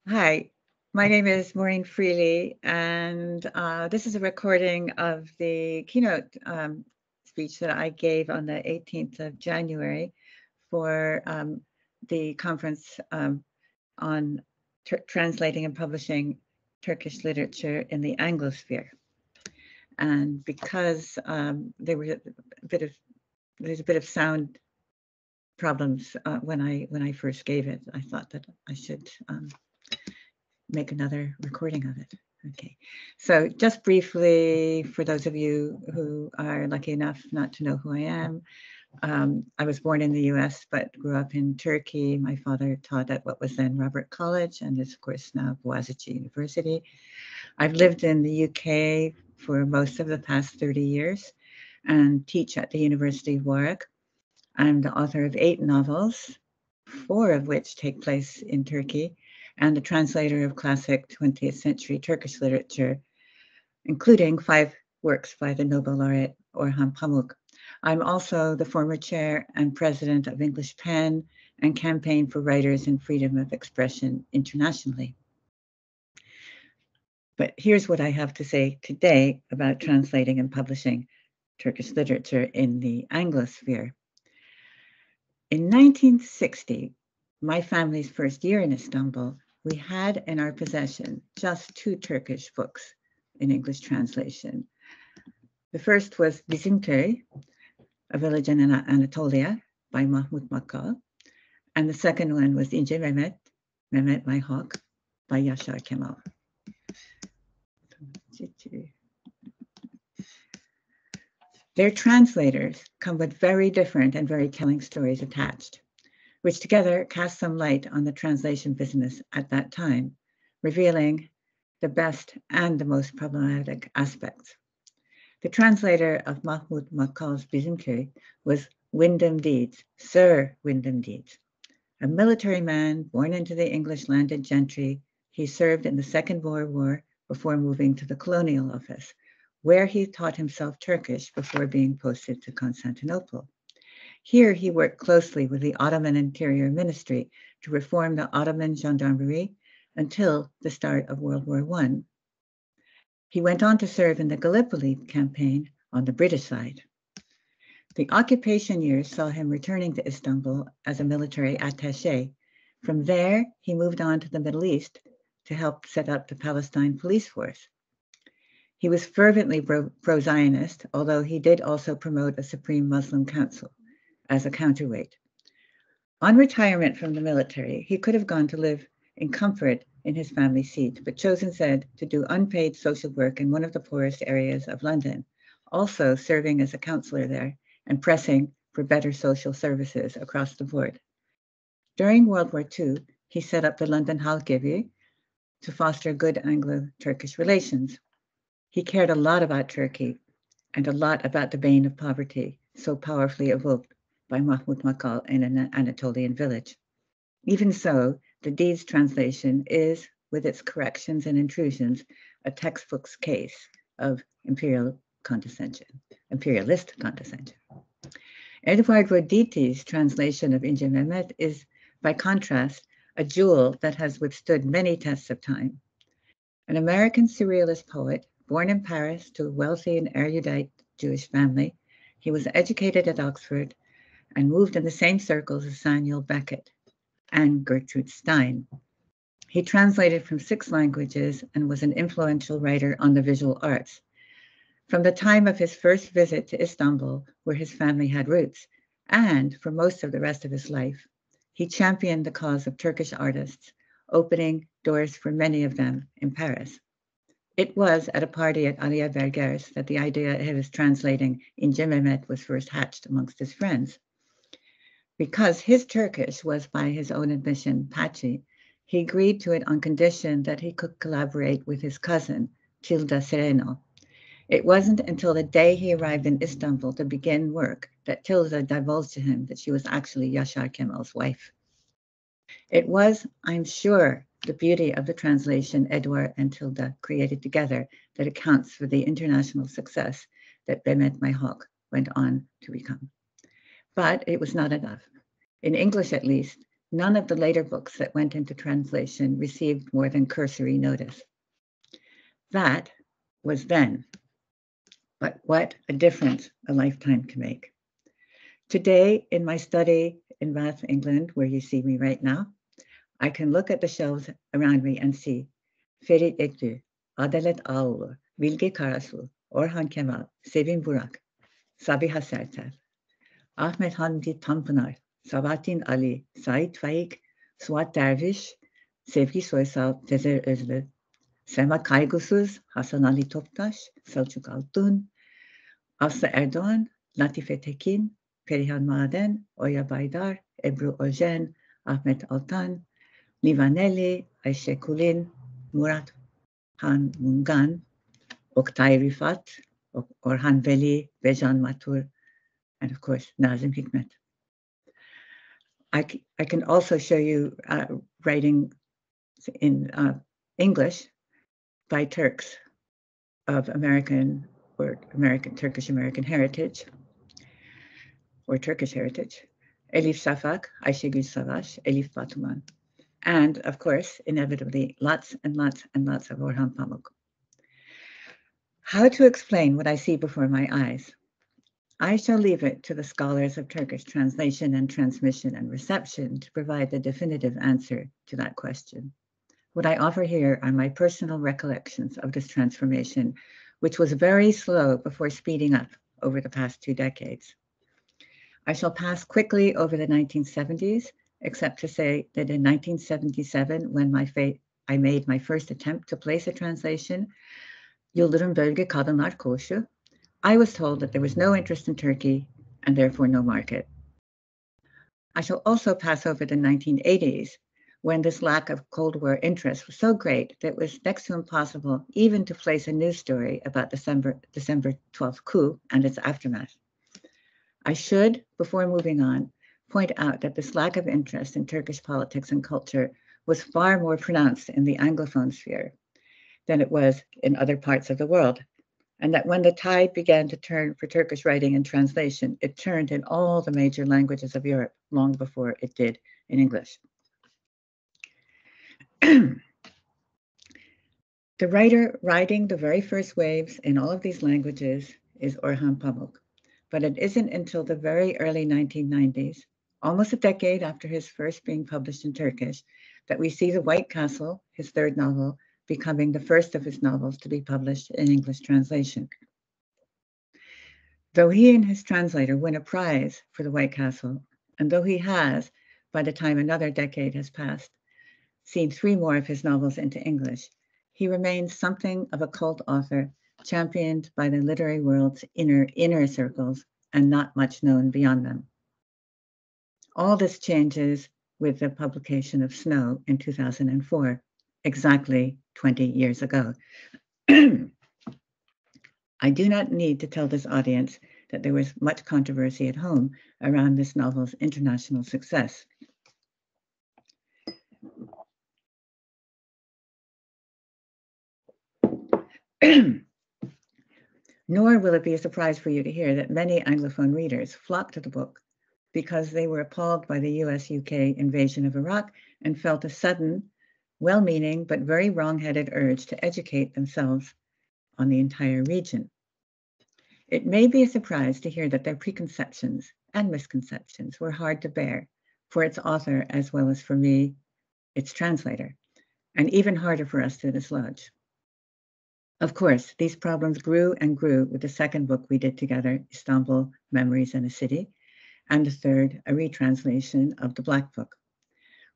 Hi, my name is Maureen Freely, and this is a recording of the keynote speech that I gave on the 18th of January for the conference on translating and publishing Turkish literature in the Anglosphere. And because there's a bit of sound problems when I first gave it, I thought that I should make another recording of it. Okay, so just briefly, for those of you who are lucky enough not to know who I am, I was born in the US, but grew up in Turkey. My father taught at what was then Robert College and is, of course, now Boğaziçi University. I've lived in the UK for most of the past 30 years and teach at the University of Warwick. I'm the author of 8 novels, 4 of which take place in Turkey, and the translator of classic 20th century Turkish literature, including 5 works by the Nobel laureate Orhan Pamuk. I'm also the former chair and president of English PEN and Campaign for Writers and Freedom of Expression internationally. But here's what I have to say today about translating and publishing Turkish literature in the Anglosphere. In 1960, my family's first year in Istanbul, we had in our possession just 2 Turkish books in English translation. The first was Bizim Köy, a village in Anatolia by Mahmut Makal, and the second one was İnce Mehmet, Mehmet My Hawk by Yaşar Kemal. Their translators come with very different and very telling stories attached, which together cast some light on the translation business at that time, revealing the best and the most problematic aspects. The translator of Mahmut Makal's Bizim Köy was Wyndham Deeds, Sir Wyndham Deeds. A military man born into the English landed gentry, he served in the Second Boer War before moving to the Colonial Office, where he taught himself Turkish before being posted to Constantinople. Here he worked closely with the Ottoman Interior Ministry to reform the Ottoman gendarmerie until the start of World War I. He went on to serve in the Gallipoli campaign on the British side. The occupation years saw him returning to Istanbul as a military attaché. From there, he moved on to the Middle East to help set up the Palestine police force. He was fervently pro-Zionist, although he did also promote a Supreme Muslim Council as a counterweight. On retirement from the military, he could have gone to live in comfort in his family seat, but chose instead to do unpaid social work in one of the poorest areas of London, also serving as a counselor there and pressing for better social services across the board. During World War II, he set up the London Halkevi to foster good Anglo-Turkish relations. He cared a lot about Turkey and a lot about the bane of poverty, so powerfully evoked by Mahmut Makal in an Anatolian village. Even so, the Deeds translation is, with its corrections and intrusions, a textbook's case of imperialist condescension. Edward Roditi's translation of İnce Mehmet is, by contrast, a jewel that has withstood many tests of time. An American surrealist poet, born in Paris to a wealthy and erudite Jewish family, he was educated at Oxford and moved in the same circles as Samuel Beckett and Gertrude Stein. He translated from 6 languages and was an influential writer on the visual arts. From the time of his first visit to Istanbul, where his family had roots, and for most of the rest of his life, he championed the cause of Turkish artists, opening doors for many of them in Paris. It was at a party at Aliye Berger's that the idea of his translating İnce Mehmet was first hatched amongst his friends. Because his Turkish was, by his own admission, patchy, he agreed to it on condition that he could collaborate with his cousin, Tilda Sereno. It wasn't until the day he arrived in Istanbul to begin work that Tilda divulged to him that she was actually Yaşar Kemal's wife. It was, I'm sure, the beauty of the translation Edward and Tilda created together that accounts for the international success that Mehmet My Hawk went on to become. But it was not enough. In English, at least, none of the later books that went into translation received more than cursory notice. That was then. But what a difference a lifetime can make. Today, in my study in Bath, England, where you see me right now, I can look at the shelves around me and see Ferit Ektü, Adalet Ağoğlu, Bilge Karasu, Orhan Kemal, Sevim Burak, Sabiha Sertel, Ahmet Hamdi Tanpınar, Sabahattin Ali, Sait Faik, Suat Derviş, Sevgi Soysal, Tezer Özlü, Sema Kaygısız, Hasan Ali Toptaş, Selçuk Altun, Aslı Erdoğan, Latife Tekin, Perihan Maden, Oya Baydar, Ebru Ojen, Ahmet Altan, Livaneli, Ayşe Kulin, Murat Han Mungan, Oktay Rifat, Orhan Veli, Bejan Matur, and of course, Nazım Hikmet. I can also show you writing in English by Turks of Turkish American heritage, or Turkish heritage. Elif Shafak, Ayşegül Savaş, Elif Batuman. And of course, inevitably, lots and lots and lots of Orhan Pamuk. How to explain what I see before my eyes? I shall leave it to the scholars of Turkish translation and transmission and reception to provide the definitive answer to that question. What I offer here are my personal recollections of this transformation, which was very slow before speeding up over the past 2 decades. I shall pass quickly over the 1970s, except to say that in 1977, when I made my first attempt to place a translation, Yıldırım Bölge Kadınlar Koğuşu, I was told that there was no interest in Turkey and therefore no market. I shall also pass over the 1980s, when this lack of Cold War interest was so great that it was next to impossible even to place a news story about December 12th coup and its aftermath. I should, before moving on, point out that this lack of interest in Turkish politics and culture was far more pronounced in the Anglophone sphere than it was in other parts of the world, and that when the tide began to turn for Turkish writing and translation, it turned in all the major languages of Europe long before it did in English. The writer riding the very first waves in all of these languages is Orhan Pamuk, but it isn't until the very early 1990s, almost a decade after his first being published in Turkish, that we see The White Castle, his third novel, becoming the first of his novels to be published in English translation. Though he and his translator win a prize for The White Castle, and though he has, by the time another decade has passed, seen 3 more of his novels into English, he remains something of a cult author, championed by the literary world's inner circles and not much known beyond them. All this changes with the publication of Snow in 2004, exactly 20 years ago. I do not need to tell this audience that there was much controversy at home around this novel's international success. Nor will it be a surprise for you to hear that many Anglophone readers flocked to the book because they were appalled by the US-UK invasion of Iraq and felt a sudden, well-meaning but very wrong-headed urge to educate themselves on the entire region. It may be a surprise to hear that their preconceptions and misconceptions were hard to bear for its author as well as for me, its translator, and even harder for us to dislodge. Of course, these problems grew and grew with the second book we did together, Istanbul, Memories in a City, and the third, a retranslation of the Black Book.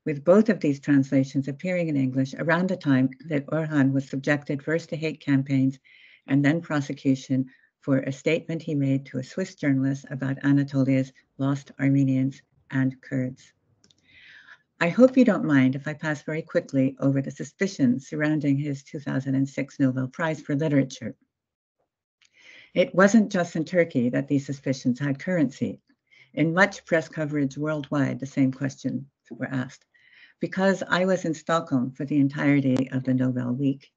With both of these translations appearing in English around the time that Orhan was subjected first to hate campaigns and then prosecution for a statement he made to a Swiss journalist about Anatolia's lost Armenians and Kurds. I hope you don't mind if I pass very quickly over the suspicions surrounding his 2006 Nobel Prize for Literature. It wasn't just in Turkey that these suspicions had currency. In much press coverage worldwide, the same questions were asked. Because I was in Stockholm for the entirety of the Nobel week,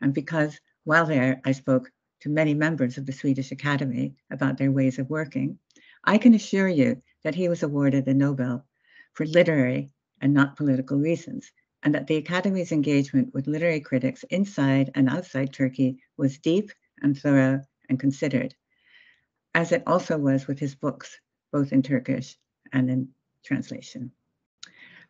and because while there I spoke to many members of the Swedish Academy about their ways of working, I can assure you that he was awarded the Nobel for literary and not political reasons, and that the Academy's engagement with literary critics inside and outside Turkey was deep and thorough and considered, as it also was with his books, both in Turkish and in translation.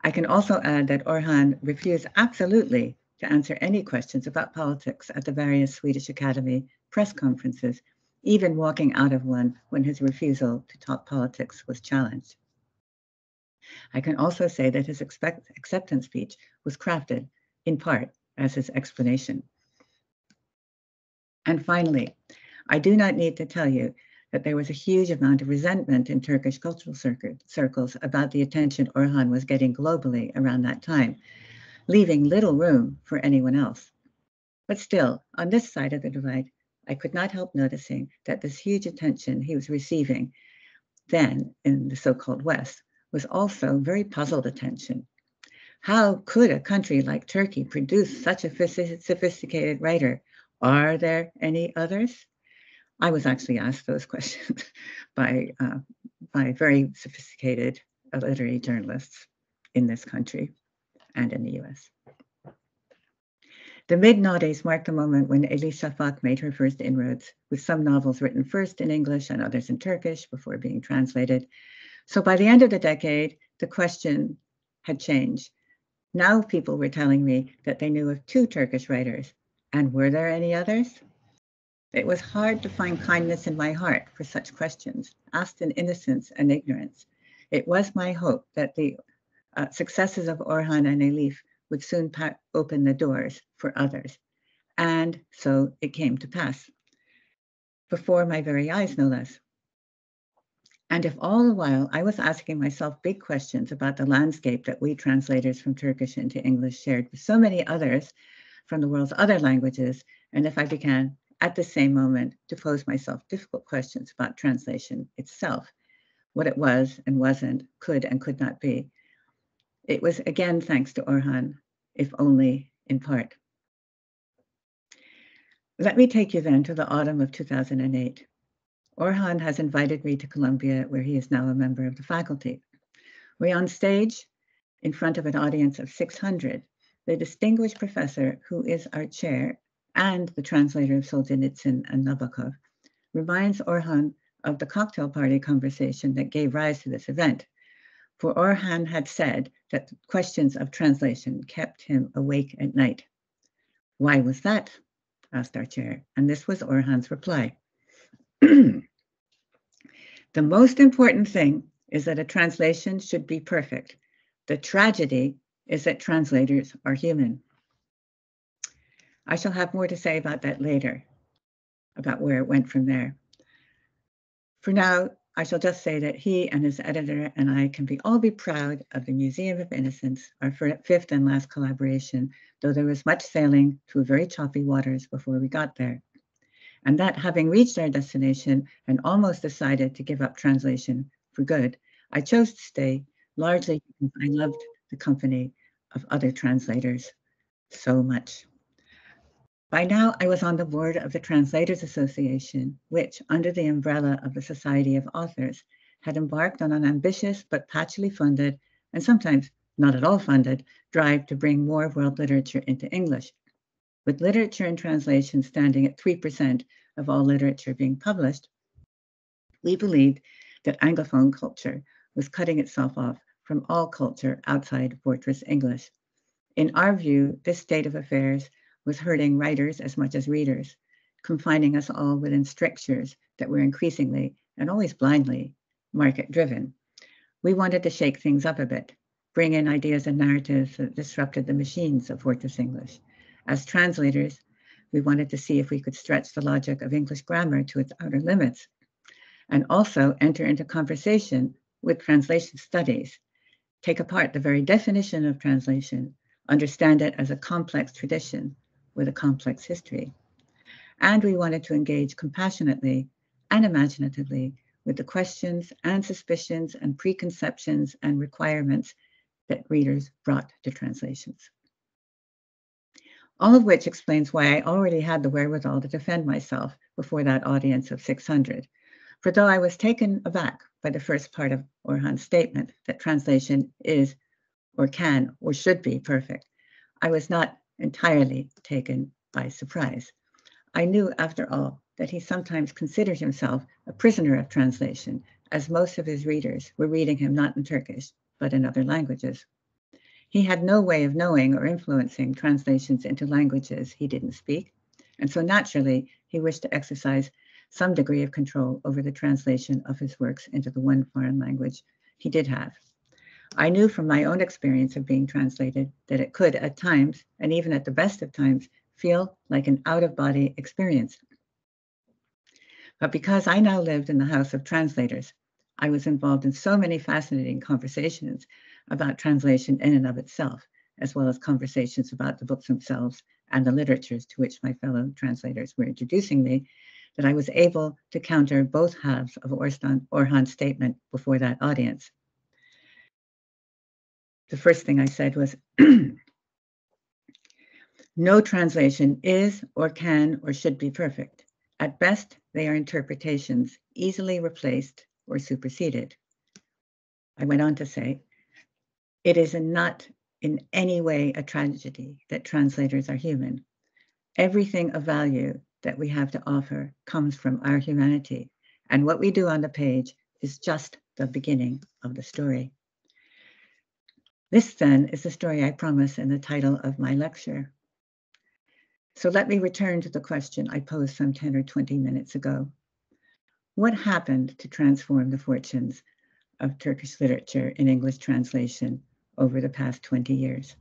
I can also add that Orhan refused absolutely to answer any questions about politics at the various Swedish Academy press conferences, even walking out of one when his refusal to talk politics was challenged. I can also say that his acceptance speech was crafted, in part, as his explanation. And finally, I do not need to tell you that there was a huge amount of resentment in Turkish cultural circles about the attention Orhan was getting globally around that time, leaving little room for anyone else. But still, on this side of the divide, I could not help noticing that this huge attention he was receiving then in the so-called West was also very puzzled attention. How could a country like Turkey produce such a sophisticated writer? Are there any others? I was actually asked those questions by very sophisticated literary journalists in this country and in the US. The mid-noughties marked the moment when Elif Shafak made her first inroads, with some novels written first in English and others in Turkish before being translated. So by the end of the decade, the question had changed. Now people were telling me that they knew of 2 Turkish writers, and were there any others? It was hard to find kindness in my heart for such questions, asked in innocence and ignorance. It was my hope that the successes of Orhan and Elif would soon open the doors for others. And so it came to pass, before my very eyes, no less. And if all the while I was asking myself big questions about the landscape that we translators from Turkish into English shared with so many others from the world's other languages, and if I began at the same moment to pose myself difficult questions about translation itself, what it was and wasn't, could and could not be, it was again thanks to Orhan, if only in part. Let me take you then to the autumn of 2008. Orhan has invited me to Columbia, where he is now a member of the faculty. We're on stage in front of an audience of 600. The distinguished professor, who is our chair and the translator of Solzhenitsyn and Nabokov, reminds Orhan of the cocktail party conversation that gave rise to this event. For Orhan had said that questions of translation kept him awake at night. Why was that? Asked our chair, and this was Orhan's reply. The most important thing is that a translation should be perfect. The tragedy is that translators are human. I shall have more to say about that later, about where it went from there. For now, I shall just say that he and his editor and I can all be proud of the Museum of Innocence, our 5th and last collaboration, though there was much sailing through very choppy waters before we got there. And that having reached our destination and almost decided to give up translation for good, I chose to stay largely because I loved the company of other translators so much. By now, I was on the board of the Translators Association, which, under the umbrella of the Society of Authors, had embarked on an ambitious but patchily funded, and sometimes not at all funded, drive to bring more world literature into English. With literature and translation standing at 3% of all literature being published, we believed that Anglophone culture was cutting itself off from all culture outside Fortress English. In our view, this state of affairs was hurting writers as much as readers, confining us all within strictures that were increasingly, and always blindly, market-driven. We wanted to shake things up a bit, bring in ideas and narratives that disrupted the machines of Fortress English. As translators, we wanted to see if we could stretch the logic of English grammar to its outer limits, and also enter into conversation with translation studies, take apart the very definition of translation, understand it as a complex tradition with a complex history. And we wanted to engage compassionately and imaginatively with the questions and suspicions and preconceptions and requirements that readers brought to translations. All of which explains why I already had the wherewithal to defend myself before that audience of 600. For though I was taken aback by the first part of Orhan's statement that translation is or can or should be perfect, I was not entirely taken by surprise. I knew, after all, that he sometimes considered himself a prisoner of translation, as most of his readers were reading him not in Turkish, but in other languages. He had no way of knowing or influencing translations into languages he didn't speak, and so naturally, he wished to exercise some degree of control over the translation of his works into the one foreign language he did have. I knew from my own experience of being translated that it could, at times, and even at the best of times, feel like an out-of-body experience. But because I now lived in the house of translators, I was involved in so many fascinating conversations about translation in and of itself, as well as conversations about the books themselves and the literatures to which my fellow translators were introducing me, that I was able to counter both halves of Orhan's statement before that audience. The first thing I said was, no translation is or can or should be perfect. At best, they are interpretations easily replaced or superseded. I went on to say, it is not in any way a tragedy that translators are human. Everything of value that we have to offer comes from our humanity, and what we do on the page is just the beginning of the story. This, then, is the story I promise in the title of my lecture. So let me return to the question I posed some 10 or 20 minutes ago. What happened to transform the fortunes of Turkish literature in English translation over the past 20 years?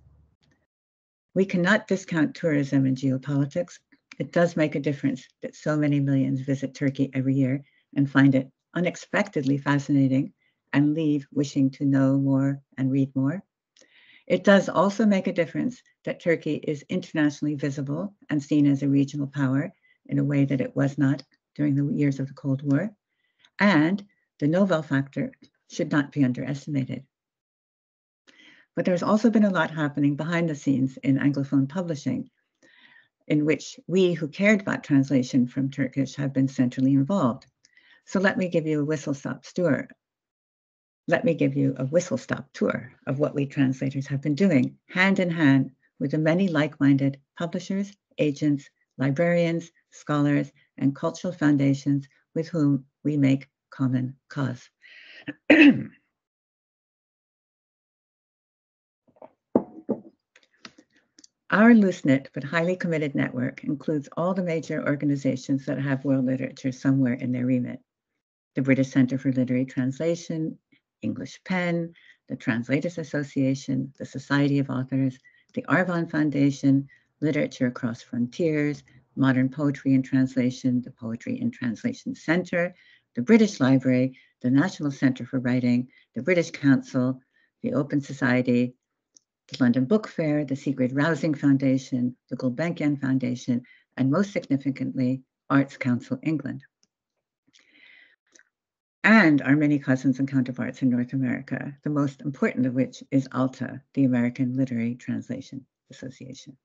We cannot discount tourism and geopolitics. It does make a difference that so many millions visit Turkey every year and find it unexpectedly fascinating and leave wishing to know more and read more. It does also make a difference that Turkey is internationally visible and seen as a regional power in a way that it was not during the years of the Cold War. And the Nobel factor should not be underestimated. But there's also been a lot happening behind the scenes in Anglophone publishing, in which we who cared about translation from Turkish have been centrally involved. So let me give you a whistle-stop tour. Let me give you a whistle-stop tour of what we translators have been doing, hand in hand with the many like-minded publishers, agents, librarians, scholars, and cultural foundations with whom we make common cause. Our loose-knit but highly committed network includes all the major organizations that have world literature somewhere in their remit. The British Centre for Literary Translation, English PEN, the Translators Association, the Society of Authors, the Arvon Foundation, Literature Across Frontiers, Modern Poetry and Translation, the Poetry and Translation Centre, the British Library, the National Centre for Writing, the British Council, the Open Society, the London Book Fair, the Sigrid Rousing Foundation, the Gulbenkian Foundation, and most significantly, Arts Council England. And our many cousins and counterparts in North America, the most important of which is ALTA, the American Literary Translation Association.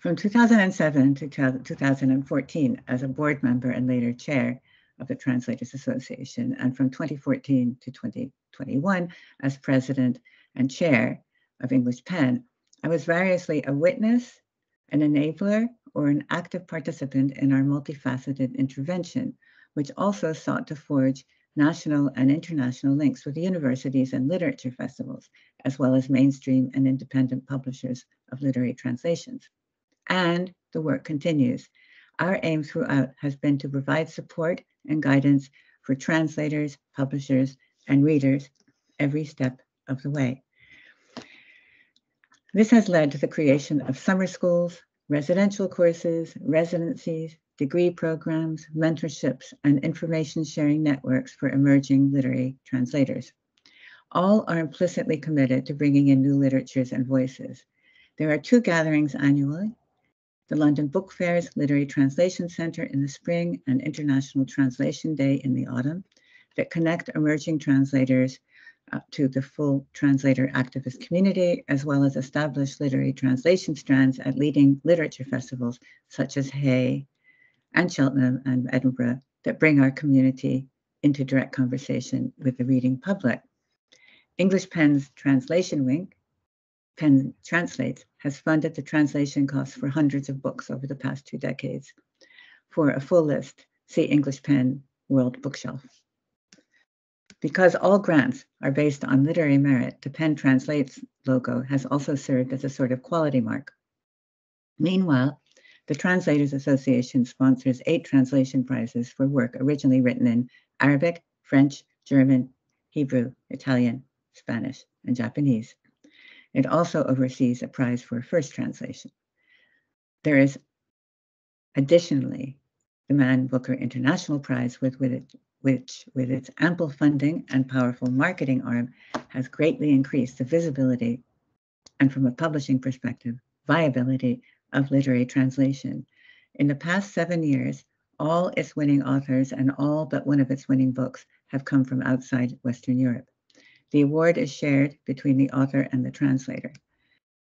From 2007 to 2014 as a board member and later chair of the Translators Association, and from 2014 to 2021 as president and chair of English PEN, I was variously a witness, an enabler, or an active participant in our multifaceted intervention, which also sought to forge national and international links with universities and literature festivals, as well as mainstream and independent publishers of literary translations. And the work continues. Our aim throughout has been to provide support and guidance for translators, publishers, and readers every step of the way. This has led to the creation of summer schools, residential courses, residencies, degree programs, mentorships, and information sharing networks for emerging literary translators. All are implicitly committed to bringing in new literatures and voices. There are 2 gatherings annually, the London Book Fair's Literary Translation Center in the spring and International Translation Day in the autumn, that connect emerging translators to the full translator activist community, as well as established literary translation strands at leading literature festivals such as Hay and Cheltenham and Edinburgh that bring our community into direct conversation with the reading public. English Penn's translation wing, Penn Translates, has funded the translation costs for hundreds of books over the past 2 decades. For a full list, see English Penn World Bookshelf. Because all grants are based on literary merit, the Penn Translates logo has also served as a sort of quality mark. Meanwhile, the Translators Association sponsors 8 translation prizes for work originally written in Arabic, French, German, Hebrew, Italian, Spanish, and Japanese. It also oversees a prize for first translation. There is additionally the Man Booker International Prize, which with its ample funding and powerful marketing arm has greatly increased the visibility and, from a publishing perspective, viability of literary translation. In the past 7 years, all its winning authors and all but one of its winning books have come from outside Western Europe. The award is shared between the author and the translator.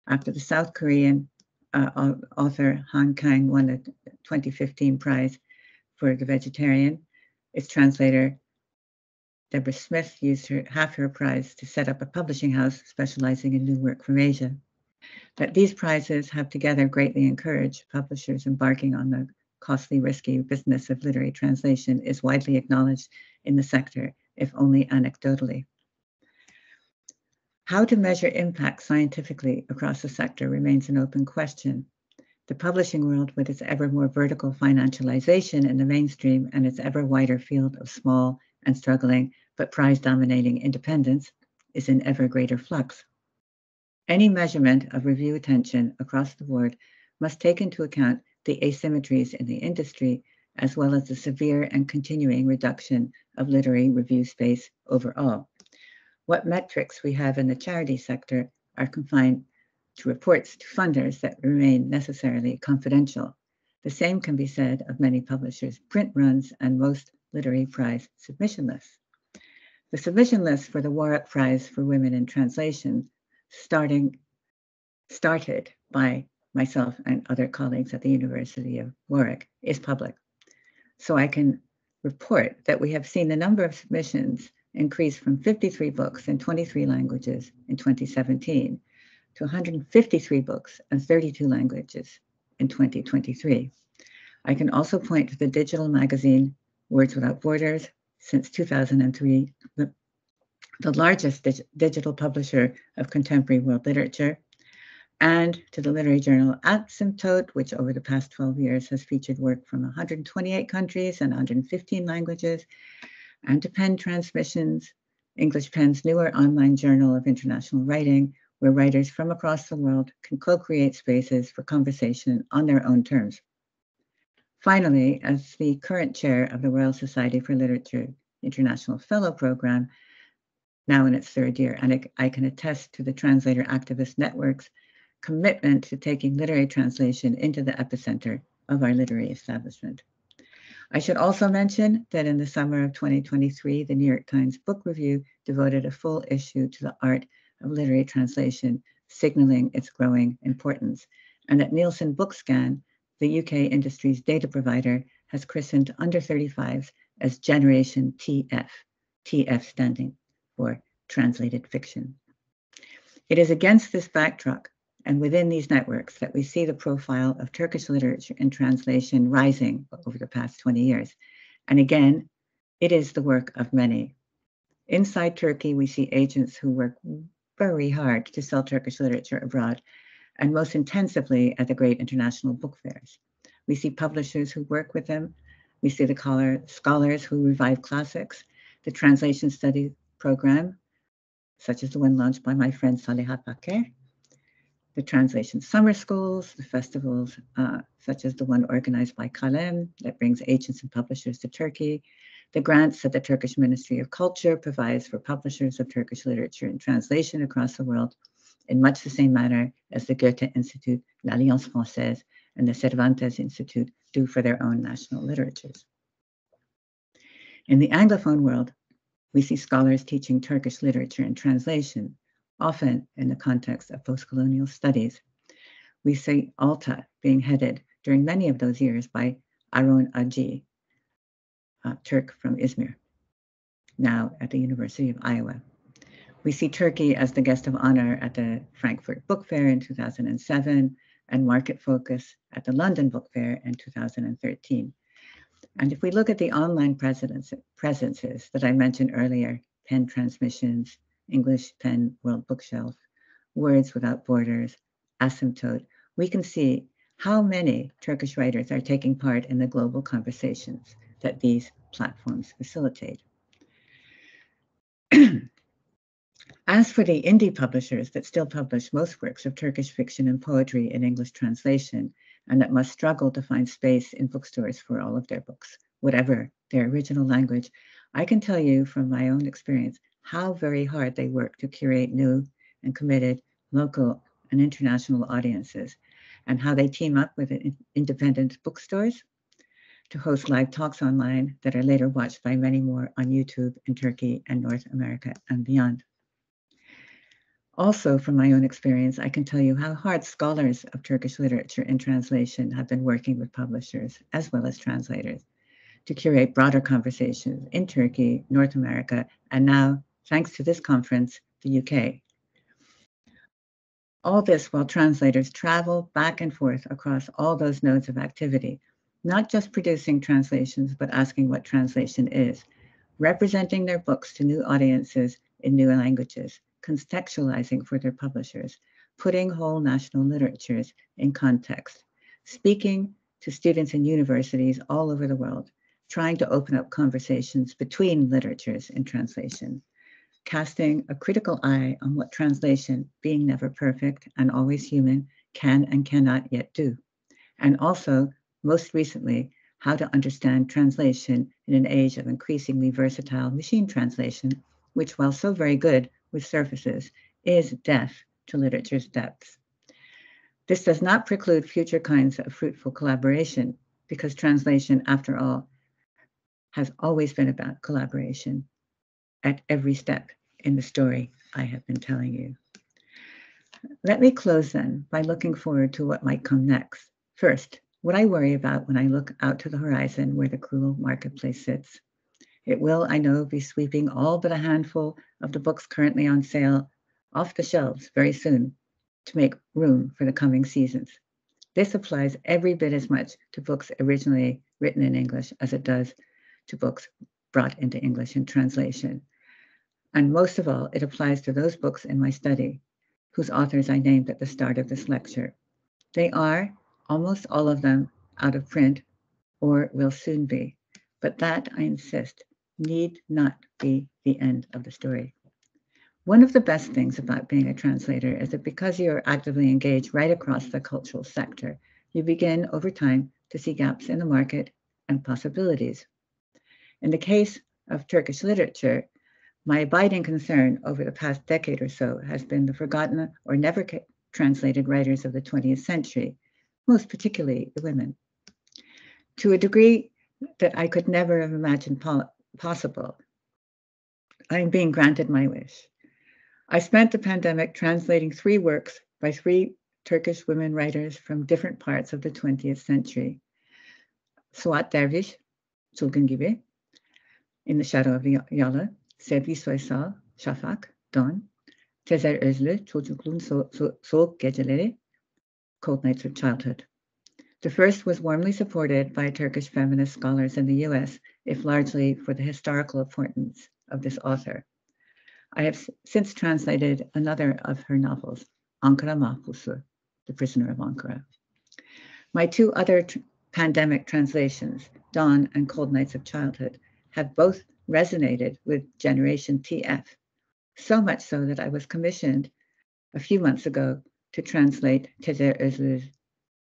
After the South Korean author Han Kang won the 2015 prize for The Vegetarian, its translator, Deborah Smith, used half her prize to set up a publishing house specializing in new work from Asia. That these prizes have together greatly encouraged publishers embarking on the costly, risky business of literary translation is widely acknowledged in the sector, if only anecdotally. How to measure impact scientifically across the sector remains an open question. The publishing world, with its ever more vertical financialization in the mainstream and its ever wider field of small and struggling but prize-dominating independents, is in ever greater flux. Any measurement of review attention across the board must take into account the asymmetries in the industry, as well as the severe and continuing reduction of literary review space overall. What metrics we have in the charity sector are confined to reports to funders that remain necessarily confidential. The same can be said of many publishers' print runs and most literary prize submission lists. The submission list for the Warwick Prize for Women in Translation, started by myself and other colleagues at the University of Warwick, is public. So I can report that we have seen the number of submissions increase from 53 books in 23 languages in 2017 to 153 books in 32 languages in 2023. I can also point to the digital magazine Words Without Borders, since 2003, the largest digital publisher of contemporary world literature, and to the literary journal Asymptote, which over the past 12 years has featured work from 128 countries and 115 languages, and to Penn Transmissions, English Penn's newer online journal of international writing, where writers from across the world can co-create spaces for conversation on their own terms. Finally, as the current chair of the Royal Society for Literature International Fellow Program, now in its 3rd year, and I can attest to the Translator Activist Network's commitment to taking literary translation into the epicenter of our literary establishment. I should also mention that in the summer of 2023, the New York Times Book Review devoted a full issue to the art of literary translation, signaling its growing importance, and that Nielsen Bookscan, the UK industry's data provider, has christened under 35s as Generation TF, TF standing for translated fiction. It is against this backdrop and within these networks that we see the profile of Turkish literature in translation rising over the past 20 years. And again, it is the work of many. Inside Turkey, we see agents who work very hard to sell Turkish literature abroad, and most intensively at the great international book fairs. We see publishers who work with them. We see the scholars who revive classics, the translation study program, such as the one launched by my friend Saliha Paker, the translation summer schools, the festivals, such as the one organized by Kalem that brings agents and publishers to Turkey, the grants that the Turkish Ministry of Culture provides for publishers of Turkish literature and translation across the world, in much the same manner as the Goethe Institute, l'Alliance Française, and the Cervantes Institute do for their own national literatures. In the Anglophone world, we see scholars teaching Turkish literature and translation, often in the context of post-colonial studies. We see ALTA being headed during many of those years by Aron Aji, a Turk from Izmir, now at the University of Iowa. We see Turkey as the guest of honor at the Frankfurt Book Fair in 2007 and Market Focus at the London Book Fair in 2013. And if we look at the online presences that I mentioned earlier, Pen Transmissions, English Pen World Bookshelf, Words Without Borders, Asymptote, we can see how many Turkish writers are taking part in the global conversations that these platforms facilitate. As for the indie publishers that still publish most works of Turkish fiction and poetry in English translation, and that must struggle to find space in bookstores for all of their books, whatever their original language, I can tell you from my own experience how very hard they work to curate new and committed local and international audiences, and how they team up with independent bookstores to host live talks online that are later watched by many more on YouTube in Turkey and North America and beyond. Also, from my own experience, I can tell you how hard scholars of Turkish literature in translation have been working with publishers, as well as translators, to curate broader conversations in Turkey, North America, and now, thanks to this conference, the UK. All this while translators travel back and forth across all those nodes of activity, not just producing translations, but asking what translation is, representing their books to new audiences in new languages, contextualizing for their publishers, putting whole national literatures in context, speaking to students in universities all over the world, trying to open up conversations between literatures in translation, casting a critical eye on what translation, being never perfect and always human, can and cannot yet do, and also, most recently, how to understand translation in an age of increasingly versatile machine translation, which, while so very good with surfaces, is deaf to literature's depths. This does not preclude future kinds of fruitful collaboration, because translation, after all, has always been about collaboration at every step in the story I have been telling you. Let me close then by looking forward to what might come next. First, what I worry about when I look out to the horizon where the cruel marketplace sits. It will, I know, be sweeping all but a handful of the books currently on sale off the shelves very soon to make room for the coming seasons. This applies every bit as much to books originally written in English as it does to books brought into English in translation. And most of all, it applies to those books in my study, whose authors I named at the start of this lecture. They are, almost all of them, out of print or will soon be. But that, I insist, need not be the end of the story. One of the best things about being a translator is that because you are actively engaged right across the cultural sector, you begin over time to see gaps in the market and possibilities. In the case of Turkish literature, my abiding concern over the past decade or so has been the forgotten or never translated writers of the 20th century, most particularly the women. To a degree that I could never have imagined possible, I am being granted my wish. I spent the pandemic translating 3 works by 3 Turkish women writers from different parts of the 20th century. Suat Derviş, Çılgın Gibi, In the Shadow of the Yala, Sevgi Soysal, Şafak, Dawn, Tezer Özlü, Çocukluğun Soğuk Geceleri, Cold Nights of Childhood. The first was warmly supported by Turkish feminist scholars in the US, if largely for the historical importance of this author. I have since translated another of her novels, Ankara Mahpusu, The Prisoner of Ankara. My 2 other pandemic translations, Dawn and Cold Nights of Childhood, have both resonated with Generation TF, so much so that I was commissioned a few months ago to translate Tezer Özlü's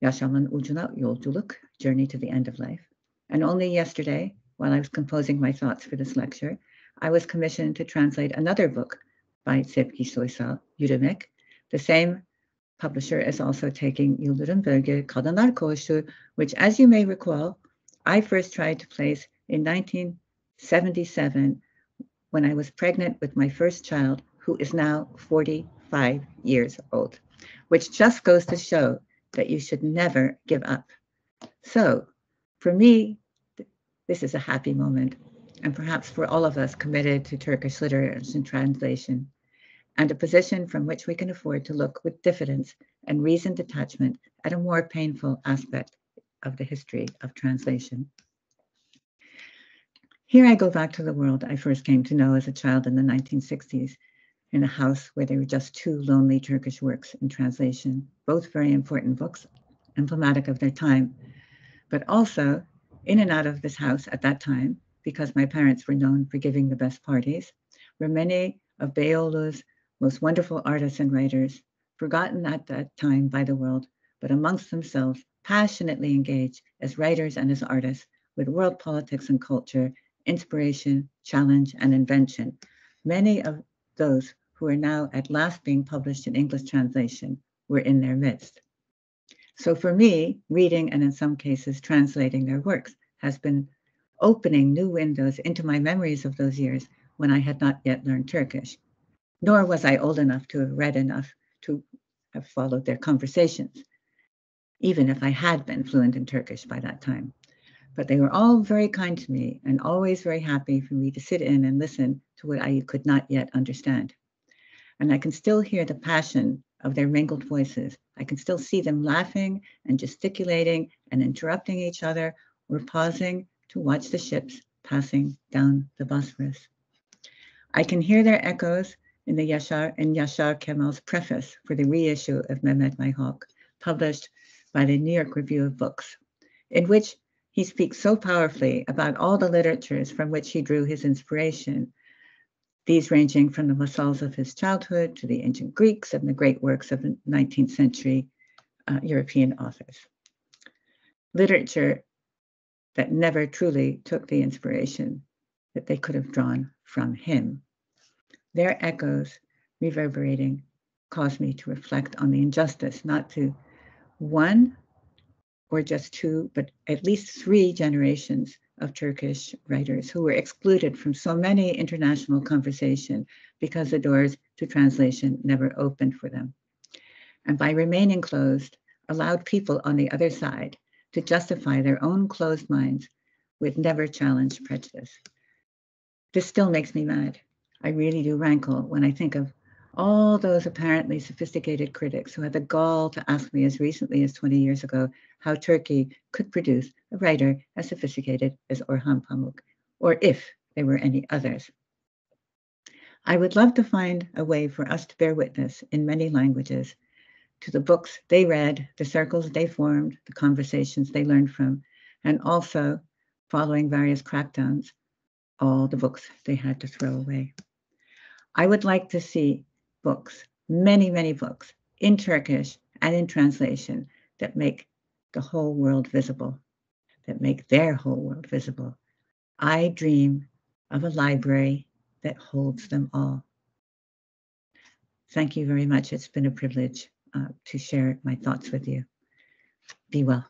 Yaşamın Ucuna Yolculuk, Journey to the End of Life. And only yesterday, while I was composing my thoughts for this lecture, I was commissioned to translate another book by Sevgi Soysal, Yürümek. The same publisher is also taking Yıldırım Bölge Kadınlar Koğuşu, which, as you may recall, I first tried to place in 1977 when I was pregnant with my first child, who is now 45 years old, which just goes to show that you should never give up. So, for me, this is a happy moment, and perhaps for all of us committed to Turkish literature and translation, and a position from which we can afford to look with diffidence and reasoned detachment at a more painful aspect of the history of translation. Here I go back to the world I first came to know as a child in the 1960s, in a house where there were just two lonely Turkish works in translation, both very important books, emblematic of their time, but also in and out of this house at that time, because my parents were known for giving the best parties, were many of Beyoğlu's most wonderful artists and writers, forgotten at that time by the world, but amongst themselves passionately engaged as writers and as artists with world politics and culture, inspiration, challenge, and invention. Many of those who are now at last being published in English translation were in their midst. So for me, reading and in some cases translating their works has been opening new windows into my memories of those years when I had not yet learned Turkish, nor was I old enough to have read enough to have followed their conversations, even if I had been fluent in Turkish by that time. But they were all very kind to me and always very happy for me to sit in and listen to what I could not yet understand. And I can still hear the passion of their mingled voices. I can still see them laughing and gesticulating and interrupting each other or pausing to watch the ships passing down the Bosphorus. I can hear their echoes in Yashar Kemal's preface for the reissue of Mehmet Mayhawk, published by the New York Review of Books, in which he speaks so powerfully about all the literatures from which he drew his inspiration, these ranging from the Masals of his childhood to the ancient Greeks and the great works of the 19th century European authors. Literature that never truly took the inspiration that they could have drawn from him. Their echoes reverberating caused me to reflect on the injustice not to one or just two, but at least three generations of Turkish writers who were excluded from so many international conversation because the doors to translation never opened for them. And by remaining closed, allowed people on the other side to justify their own closed minds with never challenged prejudice. This still makes me mad. I really do rankle when I think of all those apparently sophisticated critics who had the gall to ask me as recently as 20 years ago how Turkey could produce a writer as sophisticated as Orhan Pamuk, or if there were any others. I would love to find a way for us to bear witness in many languages to the books they read, the circles they formed, the conversations they learned from, and also, following various crackdowns, all the books they had to throw away. I would like to see books, many, many books, in Turkish and in translation that make the whole world visible, that make their whole world visible. I dream of a library that holds them all. Thank you very much. It's been a privilege to share my thoughts with you. Be well.